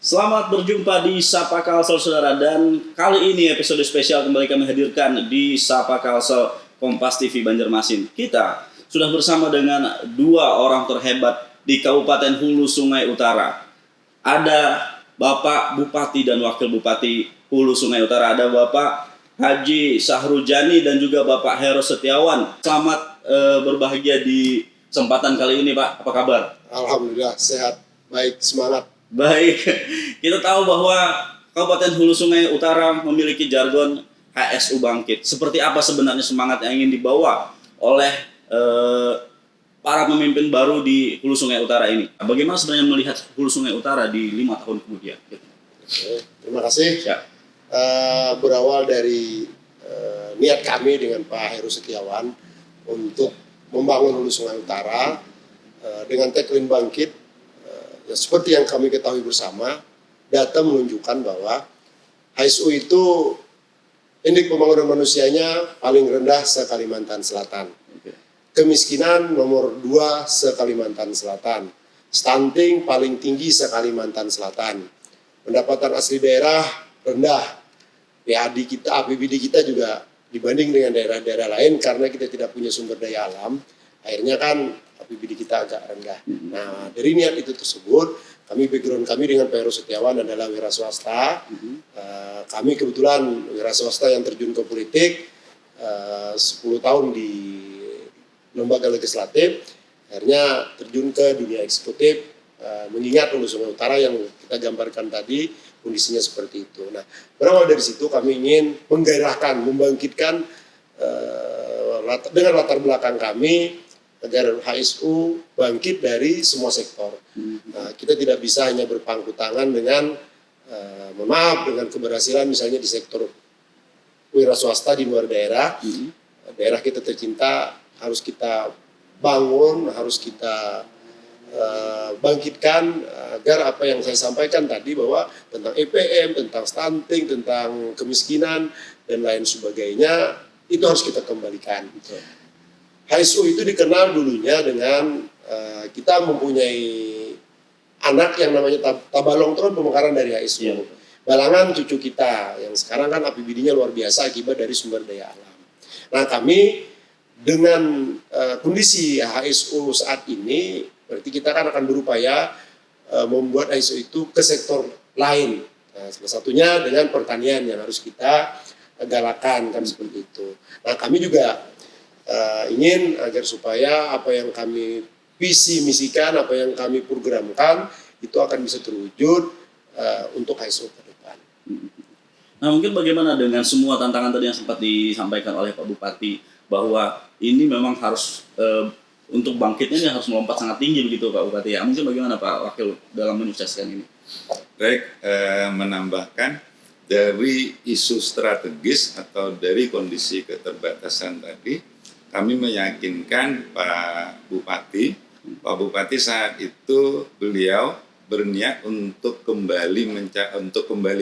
Selamat berjumpa di Sapa Kalsel Saudara, dan kali ini episode spesial kembali kami hadirkan di Sapa Kalsel Kompas TV Banjarmasin. Kita sudah bersama dengan dua orang terhebat di Kabupaten Hulu Sungai Utara. Ada Bapak Bupati dan Wakil Bupati Hulu Sungai Utara, ada Bapak Haji Sahrujani dan juga Bapak Hero Setiawan. Selamat berbahagia di kesempatan kali ini, Pak. Apa kabar? Alhamdulillah sehat, baik, semangat. Baik, kita tahu bahwa Kabupaten Hulu Sungai Utara memiliki jargon HSU Bangkit. Seperti apa sebenarnya semangat yang ingin dibawa oleh para pemimpin baru di Hulu Sungai Utara ini? Bagaimana sebenarnya melihat Hulu Sungai Utara di 5 tahun kemudian? Oke, terima kasih. Ya. Berawal dari niat kami dengan Pak Heru Setiawan untuk membangun Hulu Sungai Utara dengan tagline Bangkit. Ya, seperti yang kami ketahui bersama, data menunjukkan bahwa HSU itu indeks pembangunan manusianya paling rendah se-Kalimantan Selatan. Kemiskinan nomor 2 se-Kalimantan Selatan. Stunting paling tinggi se-Kalimantan Selatan. Pendapatan asli daerah rendah. APBD kita juga dibanding dengan daerah-daerah lain karena kita tidak punya sumber daya alam, akhirnya kan APBD kita agak rendah. Nah, dari niat itu tersebut, background kami dengan Pak Heru Setiawan adalah wira swasta. Kami kebetulan wira swasta yang terjun ke politik 10 tahun di lembaga legislatif, akhirnya terjun ke dunia eksekutif, mengingat Hulu Sungai Utara yang kita gambarkan tadi kondisinya seperti itu. Nah, berawal dari situ kami ingin menggairahkan, membangkitkan dengan latar belakang kami agar HSU bangkit dari semua sektor. Nah, kita tidak bisa hanya berpangku tangan dengan dengan keberhasilan misalnya di sektor wira swasta di luar daerah. Daerah kita tercinta harus kita bangun, harus kita bangkitkan agar apa yang saya sampaikan tadi bahwa tentang EPM, tentang stunting, tentang kemiskinan dan lain sebagainya itu harus kita kembalikan. HSU itu dikenal dulunya dengan kita mempunyai anak yang namanya Tabalong Tron, pemekaran dari HSU. Ya. Balangan cucu kita yang sekarang kan APBD-nya luar biasa akibat dari sumber daya alam. Nah, kami dengan kondisi HSU saat ini berarti kita kan akan berupaya membuat HSU itu ke sektor lain. Nah, salah satunya dengan pertanian yang harus kita galakan kan seperti itu. Nah, kami juga ingin agar supaya apa yang kami visi misikan, apa yang kami programkan itu akan bisa terwujud untuk HSU ke depan. Nah, mungkin bagaimana dengan semua tantangan tadi yang sempat disampaikan oleh Pak Bupati bahwa ini memang harus untuk bangkitnya ini harus melompat sangat tinggi begitu Pak Bupati ya. Mungkin bagaimana Pak Wakil dalam menyukseskan ini? Baik, menambahkan dari isu strategis atau dari kondisi keterbatasan tadi, kami meyakinkan Pak Bupati saat itu beliau berniat untuk kembali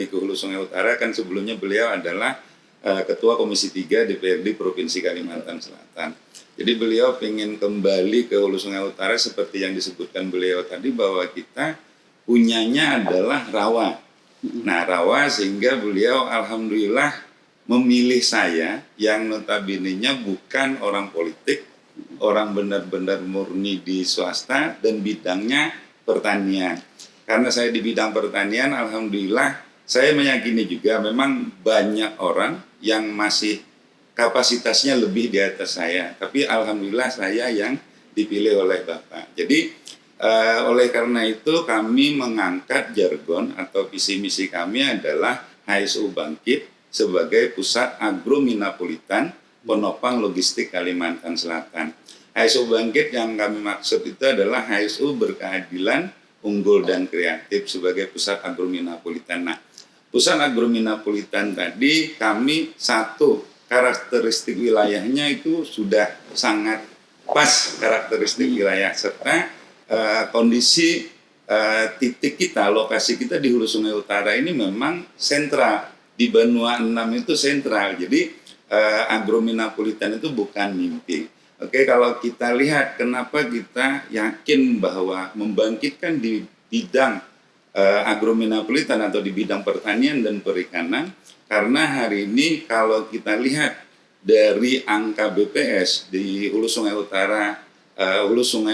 ke Hulu Sungai Utara. Kan sebelumnya beliau adalah Ketua Komisi 3 DPRD Provinsi Kalimantan Selatan. Jadi beliau ingin kembali ke Hulu Sungai Utara seperti yang disebutkan beliau tadi bahwa kita punyanya adalah rawa. Nah, rawa sehingga beliau alhamdulillah memilih saya yang notabene-nya bukan orang politik, orang benar-benar murni di swasta dan bidangnya pertanian. Karena saya di bidang pertanian, alhamdulillah saya meyakini juga memang banyak orang yang masih kapasitasnya lebih di atas saya. Tapi alhamdulillah saya yang dipilih oleh Bapak. Jadi oleh karena itu kami mengangkat jargon atau visi misi kami adalah HSU Bangkit sebagai pusat agro-minapolitan penopang logistik Kalimantan Selatan. HSU Bangkit yang kami maksud itu adalah HSU berkeadilan, unggul dan kreatif sebagai pusat agro-minapolitan. Nah, pusat agro-minapolitan tadi kami satu karakteristik wilayahnya itu sudah sangat pas karakteristik wilayah serta kondisi titik kita, lokasi kita di Hulu Sungai Utara ini memang sentral. Di Benua 6 itu sentral, jadi agro-minapolitan itu bukan mimpi. Oke, kalau kita lihat kenapa kita yakin bahwa membangkitkan di bidang agrominapolitan atau di bidang pertanian dan perikanan, karena hari ini kalau kita lihat dari angka BPS di Hulu Sungai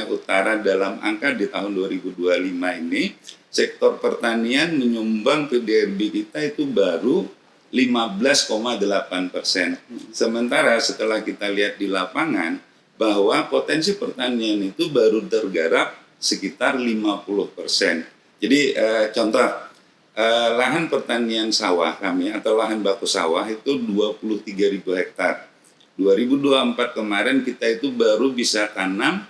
Utara dalam angka di tahun 2025 ini, sektor pertanian menyumbang PDRB kita itu baru 15,8%. Sementara setelah kita lihat di lapangan bahwa potensi pertanian itu baru tergarap sekitar 50%. Jadi contoh lahan pertanian sawah kami atau lahan baku sawah itu 23.000 hektar. 2024 kemarin kita itu baru bisa tanam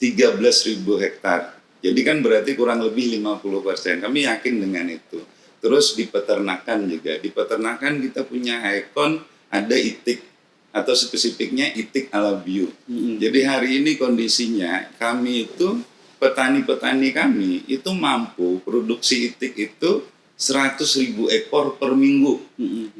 13.000 hektar. Jadi kan berarti kurang lebih 50%. Kami yakin dengan itu. Terus di peternakan juga. Di peternakan kita punya ikon ada itik atau spesifiknya itik Alabio. Jadi hari ini kondisinya kami itu petani-petani kami itu mampu produksi itik itu 100.000 ekor per minggu.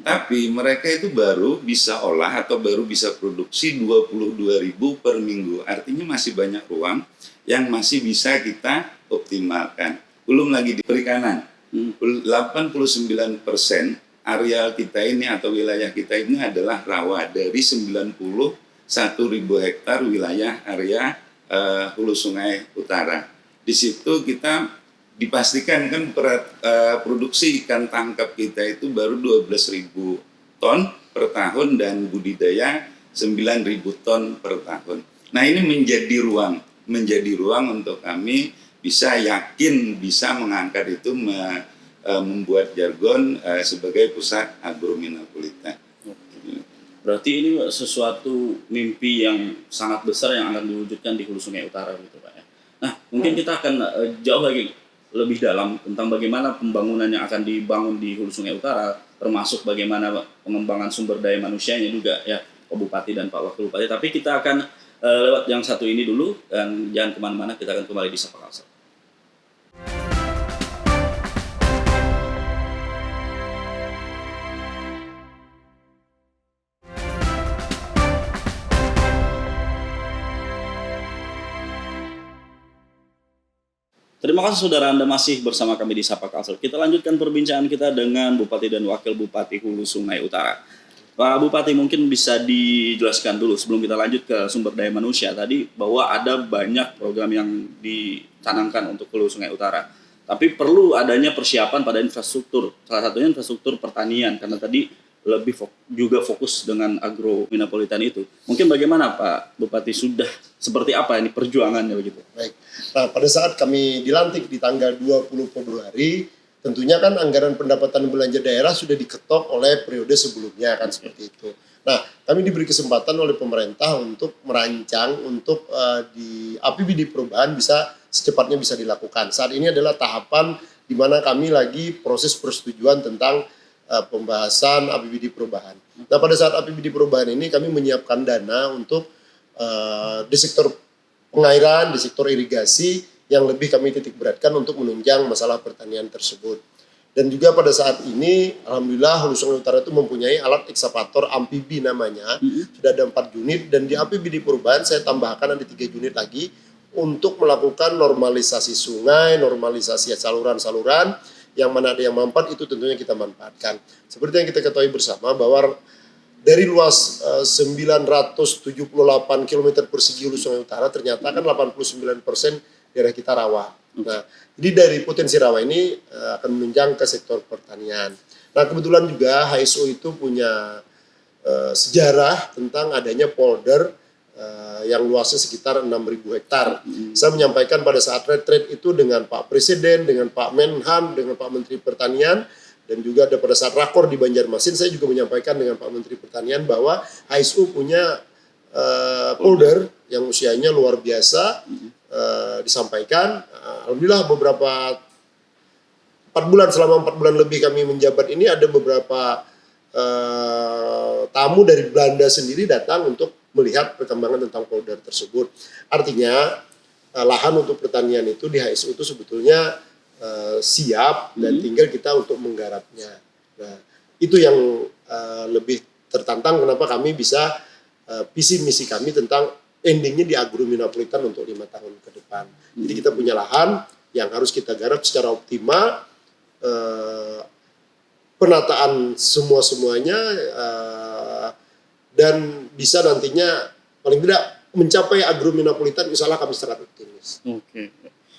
Tapi mereka itu baru bisa olah atau baru bisa produksi 22.000 per minggu. Artinya masih banyak ruang yang masih bisa kita optimalkan. Belum lagi di perikanan. 89% areal kita ini atau wilayah kita ini adalah rawa dari 91.000 hektar wilayah area Hulu Sungai Utara. Di situ kita dipastikan kan produksi ikan tangkap kita itu baru 12.000 ton per tahun dan budidaya 9.000 ton per tahun. Nah ini menjadi ruang untuk kami bisa yakin bisa mengangkat itu membuat Jargon sebagai pusat agrominapolitan. Berarti ini sesuatu mimpi yang sangat besar yang akan diwujudkan di Hulu Sungai Utara gitu Pak ya. Nah mungkin kita akan jauh lagi lebih dalam tentang bagaimana pembangunan yang akan dibangun di Hulu Sungai Utara, termasuk bagaimana pengembangan sumber daya manusianya juga ya Pak Bupati dan Pak Wakil Bupati. Tapi kita akan lewat yang satu ini dulu dan jangan kemana-mana, kita akan kembali di Sapa Kalsel. Terima kasih saudara, Anda masih bersama kami di Sapa Kalsel. Kita lanjutkan perbincangan kita dengan Bupati dan Wakil Bupati Hulu Sungai Utara. Pak Bupati, mungkin bisa dijelaskan dulu sebelum kita lanjut ke sumber daya manusia tadi bahwa ada banyak program yang dicanangkan untuk Hulu Sungai Utara. Tapi perlu adanya persiapan pada infrastruktur, salah satunya infrastruktur pertanian, karena tadi lebih juga fokus dengan agrominapolitan itu. Mungkin bagaimana Pak Bupati, sudah seperti apa ini perjuangannya begitu? Baik. Nah, pada saat kami dilantik di tanggal 20 Februari, tentunya kan anggaran pendapatan belanja daerah sudah diketok oleh periode sebelumnya kan seperti itu. Nah, kami diberi kesempatan oleh pemerintah untuk merancang untuk di APBD perubahan secepatnya bisa dilakukan. Saat ini adalah tahapan di mana kami lagi proses persetujuan tentang pembahasan APBD perubahan. Nah, pada saat APBD perubahan ini kami menyiapkan dana untuk di sektor pengairan, di sektor irigasi yang lebih kami titik beratkan untuk menunjang masalah pertanian tersebut. Dan juga pada saat ini, alhamdulillah Hulu Sungai Utara itu mempunyai alat ekskavator amfibi namanya, sudah ada 4 unit, dan di APBD perubahan saya tambahkan ada 3 unit lagi untuk melakukan normalisasi sungai, normalisasi saluran-saluran, yang mana ada yang mampat itu tentunya kita manfaatkan. Seperti yang kita ketahui bersama bahwa dari luas 978 km persegi Hulu Sungai Utara ternyata kan 89% daerah kita rawa. Nah, jadi dari potensi rawa ini akan menunjang ke sektor pertanian. Nah, kebetulan juga HSO itu punya sejarah tentang adanya polder yang luasnya sekitar 6.000 hektar. Saya menyampaikan pada saat retreat itu dengan Pak Presiden, dengan Pak Menhan, dengan Pak Menteri Pertanian, dan juga ada pada saat rakor di Banjarmasin, saya juga menyampaikan dengan Pak Menteri Pertanian bahwa HSU punya polder yang usianya luar biasa, disampaikan. Alhamdulillah beberapa 4 bulan, selama 4 bulan lebih kami menjabat ini ada beberapa tamu dari Belanda sendiri datang untuk melihat perkembangan tentang polder tersebut. Artinya lahan untuk pertanian itu di HSU itu sebetulnya siap dan tinggal kita untuk menggarapnya. Nah, itu yang lebih tertantang kenapa kami bisa visi misi kami tentang endingnya di agrominapolitan untuk 5 tahun ke depan. Jadi kita punya lahan yang harus kita garap secara optimal, penataan semuanya dan bisa nantinya paling tidak mencapai agrominapolitan, misalnya kami sangat optimis. Oke.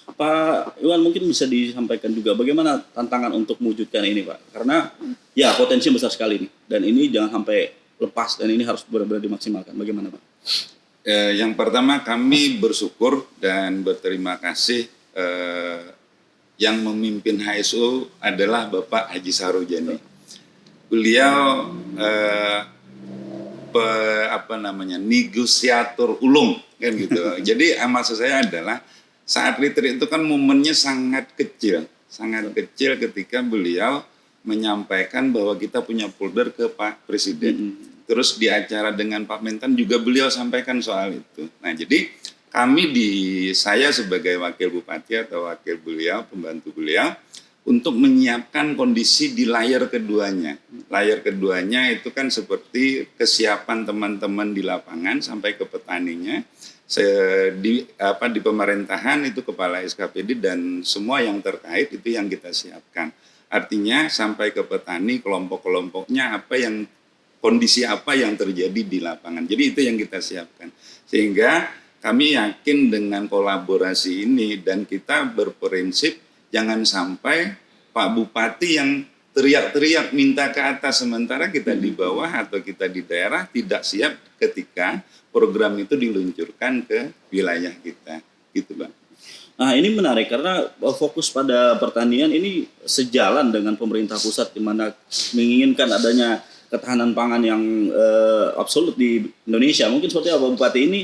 Pak Iwan, mungkin bisa disampaikan juga bagaimana tantangan untuk mewujudkan ini, Pak? Karena ya potensi besar sekali nih, dan ini jangan sampai lepas, dan ini harus benar-benar dimaksimalkan. Bagaimana, Pak? Yang pertama, kami bersyukur dan berterima kasih yang memimpin HSU adalah Bapak Haji Sarojani. Beliau negosiator ulung kan gitu. Jadi maksud saya adalah saat retreat itu kan momennya sangat kecil ketika beliau menyampaikan bahwa kita punya folder ke Pak Presiden. Terus di acara dengan Pak Mentan juga beliau sampaikan soal itu. Nah, jadi saya sebagai wakil bupati atau wakil beliau, pembantu beliau, untuk menyiapkan kondisi di layar keduanya. Layar keduanya itu kan seperti kesiapan teman-teman di lapangan sampai ke petaninya. Di pemerintahan itu kepala SKPD dan semua yang terkait itu yang kita siapkan. Artinya sampai ke petani, kelompok-kelompoknya kondisi apa yang terjadi di lapangan. Jadi itu yang kita siapkan. Sehingga kami yakin dengan kolaborasi ini dan kita berprinsip jangan sampai Pak Bupati yang teriak-teriak minta ke atas sementara kita di bawah atau kita di daerah tidak siap ketika program itu diluncurkan ke wilayah kita. Gitu, Bang. Nah, ini menarik karena fokus pada pertanian ini sejalan dengan pemerintah pusat di mana menginginkan adanya ketahanan pangan yang absolut di Indonesia. Mungkin seperti apa Bupati ini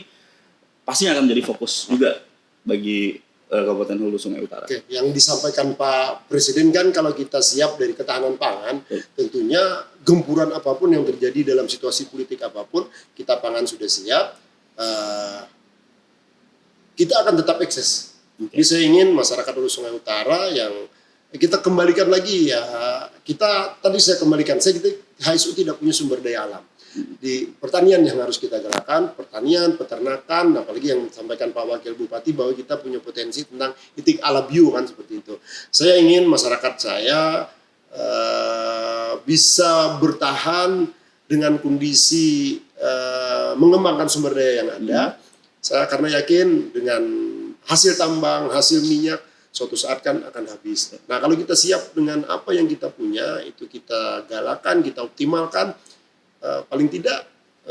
pastinya akan menjadi fokus juga bagi Kabupaten Hulu Sungai Utara. Oke, yang disampaikan Pak Presiden kan kalau kita siap dari ketahanan pangan, tentunya gempuran apapun yang terjadi dalam situasi politik apapun, kita pangan sudah siap, kita akan tetap eksis. Jadi saya ingin masyarakat Hulu Sungai Utara yang kita kembalikan lagi ya, saya kembalikan, HSU tidak punya sumber daya alam. Di pertanian yang harus kita gerakan, pertanian, peternakan, apalagi yang disampaikan Pak Wakil Bupati bahwa kita punya potensi tentang itik ala bio kan seperti itu. Saya ingin masyarakat saya bisa bertahan dengan kondisi mengembangkan sumber daya yang ada. Saya karena yakin dengan hasil tambang, hasil minyak suatu saat kan akan habis. Nah, kalau kita siap dengan apa yang kita punya, itu kita galakan, kita optimalkan, paling tidak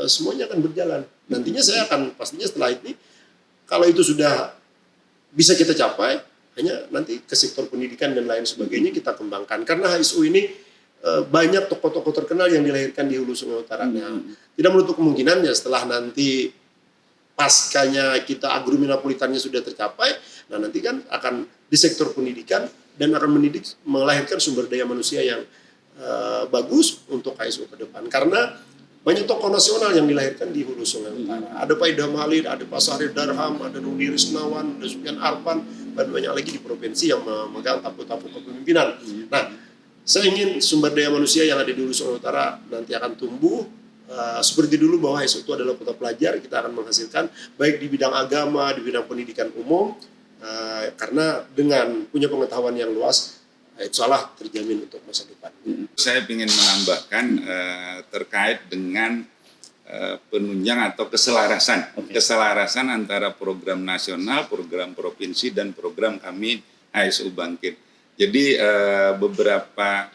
semuanya akan berjalan. Nantinya saya akan pastinya setelah ini, kalau itu sudah bisa kita capai, hanya nanti ke sektor pendidikan dan lain sebagainya kita kembangkan. Karena HSU ini banyak tokoh-tokoh terkenal yang dilahirkan di Hulu Sungai Utara. Tidak menutup kemungkinan ya setelah nanti paskanya kita agrominapolitannya sudah tercapai, nah nanti kan akan di sektor pendidikan dan akan melahirkan sumber daya manusia yang bagus untuk HSU ke depan. Karena banyak tokoh nasional yang dilahirkan di Hulu Sungai Utara. Ada Pak Idham Halid, ada Pak Sahrir Darham, ada Rudi Risnawan, ada Sufyan Arfan, dan banyak lagi di provinsi yang memegang tapu-tapu kepemimpinan. Nah, saya ingin sumber daya manusia yang ada di Hulu Sungai Utara nanti akan tumbuh seperti dulu bahwa HSU itu adalah kota pelajar. Kita akan menghasilkan baik di bidang agama, di bidang pendidikan umum, karena dengan punya pengetahuan yang luas, insyaallah terjamin untuk masa depan. Saya ingin menambahkan terkait dengan penunjang atau keselarasan antara program nasional, program provinsi, dan program kami HSU Bangkit. Jadi beberapa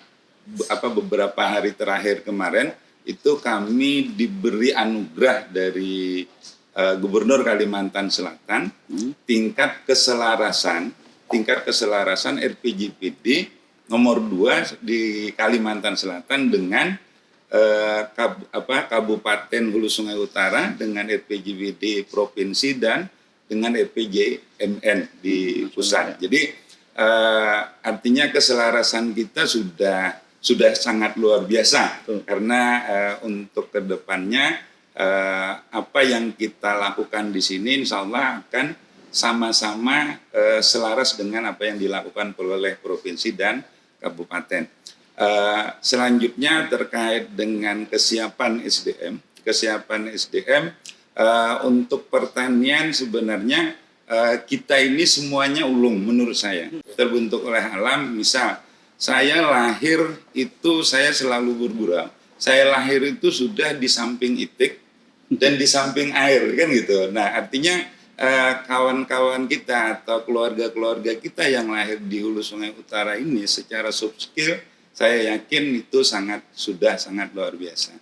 hari terakhir kemarin itu kami diberi anugerah dari Gubernur Kalimantan Selatan tingkat keselarasan RPJPD nomor 2 di Kalimantan Selatan dengan Kabupaten Hulu Sungai Utara dengan RPJPD provinsi dan dengan RPJMN di pusat. Jadi artinya keselarasan kita sudah sangat luar biasa karena untuk kedepannya apa yang kita lakukan di sini insya Allah akan sama-sama selaras dengan apa yang dilakukan oleh provinsi dan kabupaten. Selanjutnya terkait dengan kesiapan SDM untuk pertanian sebenarnya kita ini semuanya ulung menurut saya, terbentuk oleh alam. Misal saya lahir itu saya selalu bergurau, saya lahir itu sudah di samping itik dan di samping air kan gitu. Nah artinya kawan-kawan kita atau keluarga-keluarga kita yang lahir di Hulu Sungai Utara ini secara soft skill saya yakin itu sudah sangat luar biasa.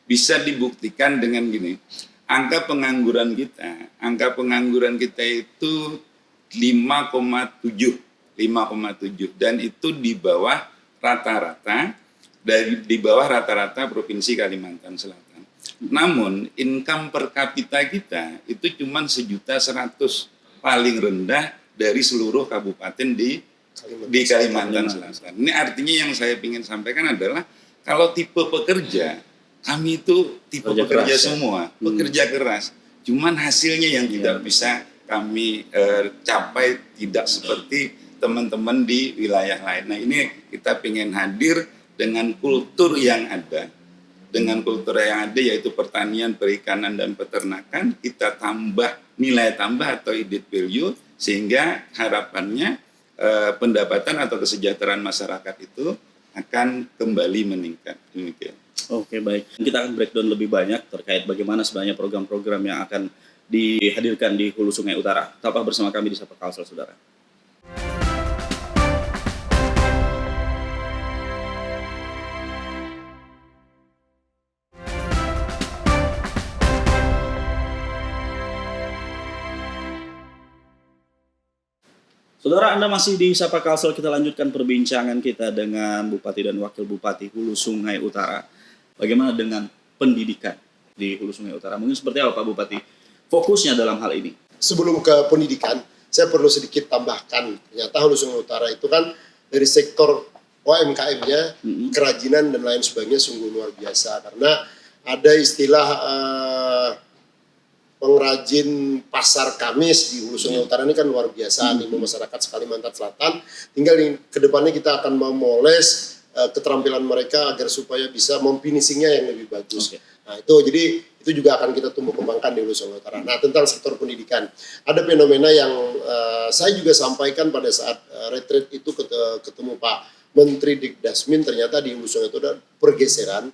Bisa dibuktikan dengan gini, angka pengangguran kita itu 5,7 dan itu di bawah rata-rata provinsi Kalimantan Selatan. Namun income per kapita kita itu cuma 1.100.000, paling rendah dari seluruh kabupaten di Kalimantan Selatan. Ini artinya yang saya ingin sampaikan adalah kalau tipe pekerja, kami itu tipe pekerja semua, pekerja keras. Cuman hasilnya yang tidak bisa kami capai, tidak seperti teman-teman di wilayah lain. Nah ini kita ingin hadir dengan kultur yang ada. Dengan kultur yang ada yaitu pertanian, perikanan, dan peternakan, kita tambah nilai tambah atau added value sehingga harapannya pendapatan atau kesejahteraan masyarakat itu akan kembali meningkat. Demikian. Oke, baik. Kita akan breakdown lebih banyak terkait bagaimana sebenarnya program-program yang akan dihadirkan di Hulu Sungai Utara. Tetaplah bersama kami di Sapa Kalsel, saudara. Saudara, Anda masih di Sapa Kalsel. Kita lanjutkan perbincangan kita dengan Bupati dan Wakil Bupati Hulu Sungai Utara. Bagaimana dengan pendidikan di Hulu Sungai Utara? Mungkin seperti apa Pak Bupati fokusnya dalam hal ini? Sebelum ke pendidikan, saya perlu sedikit tambahkan. Ternyata Hulu Sungai Utara itu kan dari sektor UMKM-nya, kerajinan dan lain sebagainya sungguh luar biasa. Karena ada istilah pengrajin pasar Kamis di Hulu Sungai Utara ini kan luar biasa, animo masyarakat Kalimantan Selatan. Tinggal ke depannya kita akan memoles keterampilan mereka agar supaya bisa memfinishingnya yang lebih bagus. Nah itu juga akan kita tumbuh kembangkan di Hulu Sungai Utara. Nah tentang sektor pendidikan, ada fenomena yang saya juga sampaikan pada saat retreat itu ketemu Pak Menteri Dikdasmin. Ternyata di Hulu Sungai itu ada pergeseran,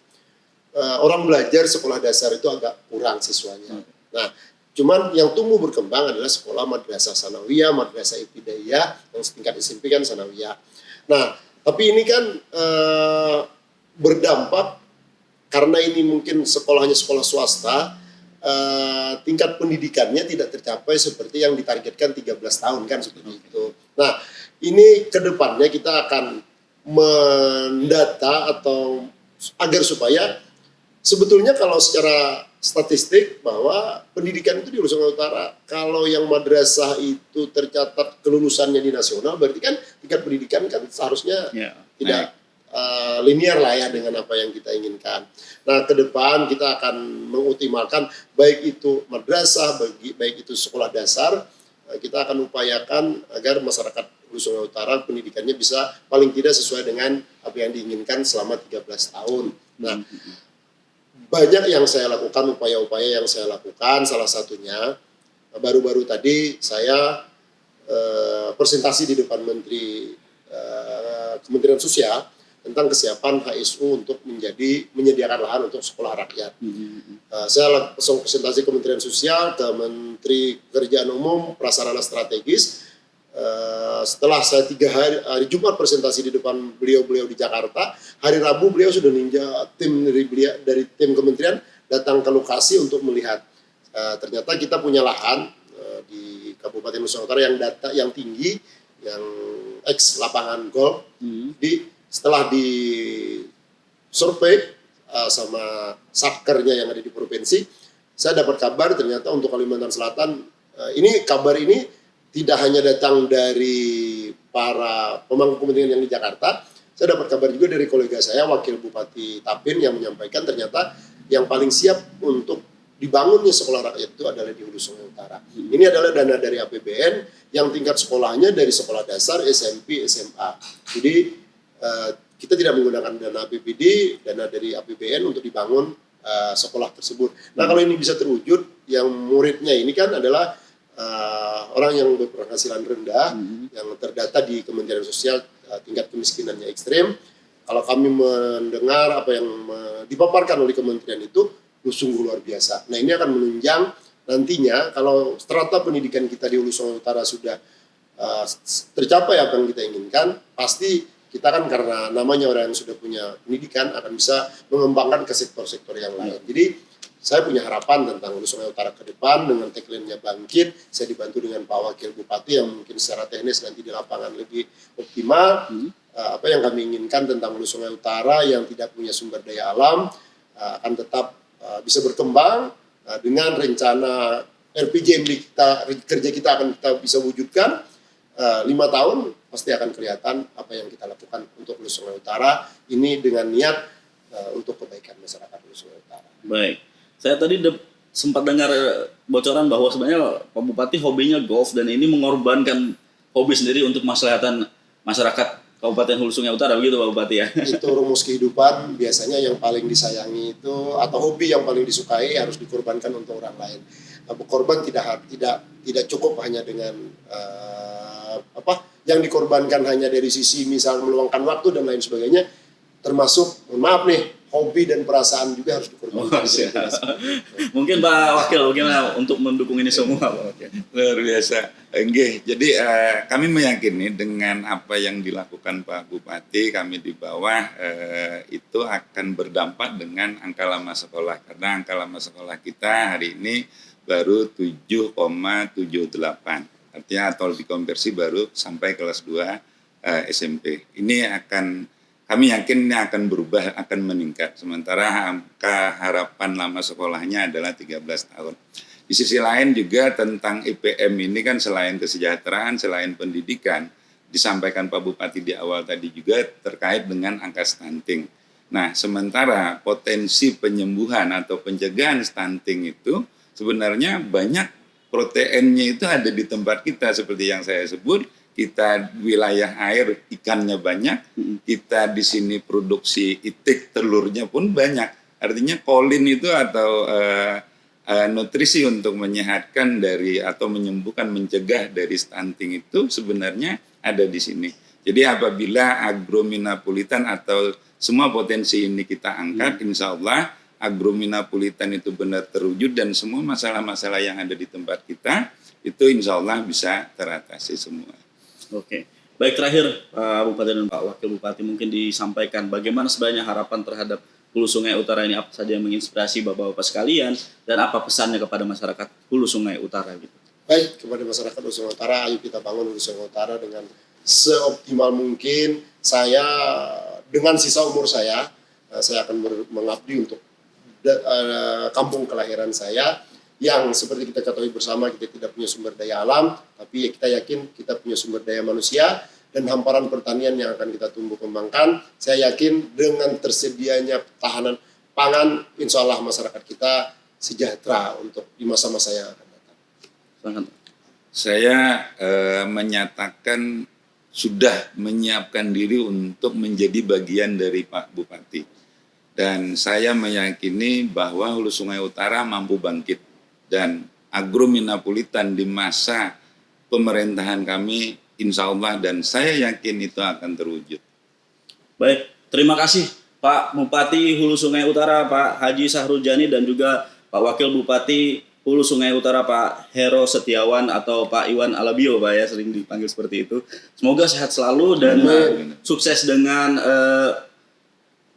orang belajar sekolah dasar itu agak kurang siswanya. Nah, cuman yang tumbuh berkembang adalah sekolah madrasah sanawiyah, madrasah ibtidaiyah, yang setingkat SMP kan sanawiyah. Nah, tapi ini kan berdampak karena ini mungkin sekolahnya sekolah swasta, tingkat pendidikannya tidak tercapai seperti yang ditargetkan 13 tahun kan seperti itu. Nah, ini ke depannya kita akan mendata atau agar supaya sebetulnya kalau secara statistik bahwa pendidikan itu di Hulu Sungai Utara, kalau yang madrasah itu tercatat kelulusannya di nasional, berarti kan tingkat pendidikan kan seharusnya tidak linear lah ya dengan apa yang kita inginkan. Nah, ke depan kita akan mengoptimalkan baik itu madrasah, baik itu sekolah dasar, kita akan upayakan agar masyarakat Hulu Sungai Utara pendidikannya bisa paling tidak sesuai dengan apa yang diinginkan selama 13 tahun. Nah, banyak yang saya lakukan, upaya-upaya yang saya lakukan, salah satunya baru-baru tadi saya presentasi di depan Menteri Kementerian Sosial tentang kesiapan HSU untuk menyediakan lahan untuk sekolah rakyat. Saya langsung presentasi Kementerian Sosial ke Menteri Pekerjaan Umum, Prasarana Strategis. Setelah saya 3 hari Jumat presentasi di depan beliau di Jakarta, hari Rabu beliau sudah tim dari tim kementerian datang ke lokasi untuk melihat. Ternyata kita punya lahan di Kabupaten Nusa Utara yang tinggi, yang ex lapangan golf. Setelah di survei sama satkernya yang ada di provinsi, saya dapat kabar ternyata untuk Kalimantan Selatan kabar ini tidak hanya datang dari para pemangku kepentingan yang di Jakarta, saya dapat kabar juga dari kolega saya, Wakil Bupati Tapin, yang menyampaikan ternyata yang paling siap untuk dibangunnya sekolah rakyat itu adalah di Hulu Sungai Utara. Ini adalah dana dari APBN yang tingkat sekolahnya dari sekolah dasar, SMP, SMA. Jadi kita tidak menggunakan dana APBD, dana dari APBN untuk dibangun sekolah tersebut. Nah kalau ini bisa terwujud, yang muridnya ini kan adalah orang yang berpenghasilan rendah yang terdata di Kementerian Sosial tingkat kemiskinannya ekstrem. Kalau kami mendengar apa yang dipaparkan oleh kementerian itu sungguh luar biasa. Nah, ini akan menunjang nantinya kalau strata pendidikan kita di Hulu Sungai Utara sudah tercapai apa yang kita inginkan, pasti kita kan karena namanya orang yang sudah punya pendidikan akan bisa mengembangkan ke sektor-sektor yang lain. Jadi saya punya harapan tentang Hulu Sungai Utara ke depan dengan tagline-nya bangkit. Saya dibantu dengan Pak Wakil Bupati yang mungkin secara teknis nanti di lapangan lebih optimal. Apa yang kami inginkan tentang Hulu Sungai Utara yang tidak punya sumber daya alam akan tetap bisa berkembang dengan rencana RPJMD kita, kerja kita akan kita bisa wujudkan 5 tahun pasti akan kelihatan apa yang kita lakukan untuk Hulu Sungai Utara ini dengan niat untuk kebaikan masyarakat Hulu Sungai Utara. Baik, saya tadi sempat dengar bocoran bahwa sebenarnya Pak Bupati hobinya golf dan ini mengorbankan hobi sendiri untuk kemaslahatan masyarakat Kabupaten Hulu Sungai Utara, begitu Pak Bupati ya? Itu rumus kehidupan, biasanya yang paling disayangi itu atau hobi yang paling disukai harus dikorbankan untuk orang lain. Berkorban tidak cukup hanya dengan yang dikorbankan hanya dari sisi misal meluangkan waktu dan lain sebagainya, termasuk mohon maaf nih hobi dan perasaan juga harus dikorbankan. Mungkin Pak Wakil bagaimana untuk mendukung ini semua Pak Wakil? Luar biasa. Jadi kami meyakini dengan apa yang dilakukan Pak Bupati, kami di bawah itu akan berdampak dengan angka lama sekolah. Karena angka lama sekolah kita hari ini baru 7,78. Artinya atau dikonversi baru sampai kelas 2 SMP. Ini kami yakin ini akan berubah, akan meningkat. Sementara angka harapan lama sekolahnya adalah 13 tahun. Di sisi lain juga tentang IPM ini kan selain kesejahteraan, selain pendidikan, disampaikan Pak Bupati di awal tadi juga terkait dengan angka stunting. Nah, sementara potensi penyembuhan atau pencegahan stunting itu sebenarnya banyak proteinnya itu ada di tempat kita seperti yang saya sebut. Kita wilayah air ikannya banyak, kita di sini produksi itik telurnya pun banyak. Artinya kolin itu atau nutrisi untuk menyehatkan dari atau menyembuhkan, mencegah dari stunting itu sebenarnya ada di sini. Jadi apabila agrominapolitan atau semua potensi ini kita angkat, insya Allah agrominapolitan itu benar terwujud dan semua masalah-masalah yang ada di tempat kita itu insya Allah bisa teratasi semua. Oke, baik terakhir Pak Bupati dan Pak Wakil Bupati mungkin disampaikan bagaimana sebenarnya harapan terhadap Hulu Sungai Utara ini, apa saja yang menginspirasi Bapak-Bapak sekalian dan apa pesannya kepada masyarakat Hulu Sungai Utara gitu. Baik, kepada masyarakat Hulu Sungai Utara, ayo kita bangun Hulu Sungai Utara dengan seoptimal mungkin. Saya dengan sisa umur saya akan mengabdi untuk kampung kelahiran saya yang seperti kita ketahui bersama kita tidak punya sumber daya alam, tapi kita yakin kita punya sumber daya manusia dan hamparan pertanian yang akan kita tumbuh kembangkan. Saya yakin dengan tersedianya ketahanan pangan, insya Allah masyarakat kita sejahtera untuk di masa-masa yang akan datang. Saya menyatakan sudah menyiapkan diri untuk menjadi bagian dari Pak Bupati. Dan saya meyakini bahwa Hulu Sungai Utara mampu bangkit. Dan agrominapolitan di masa pemerintahan kami insya Allah dan saya yakin itu akan terwujud. Baik, terima kasih Pak Bupati Hulu Sungai Utara Pak Haji Sahrul Jani dan juga Pak Wakil Bupati Hulu Sungai Utara Pak Hero Setiawan atau Pak Iwan Alabio Pak ya, sering dipanggil seperti itu. Semoga sehat selalu dan sukses dengan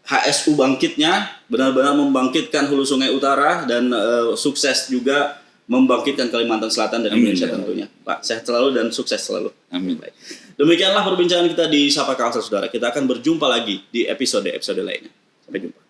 HSU bangkitnya, benar-benar membangkitkan Hulu Sungai Utara dan sukses juga membangkitkan Kalimantan Selatan dan Indonesia tentunya. Pak, sehat selalu dan sukses selalu. Amin. Baik. Demikianlah perbincangan kita di Sapa Kalsel, saudara. Kita akan berjumpa lagi di episode lainnya. Sampai jumpa.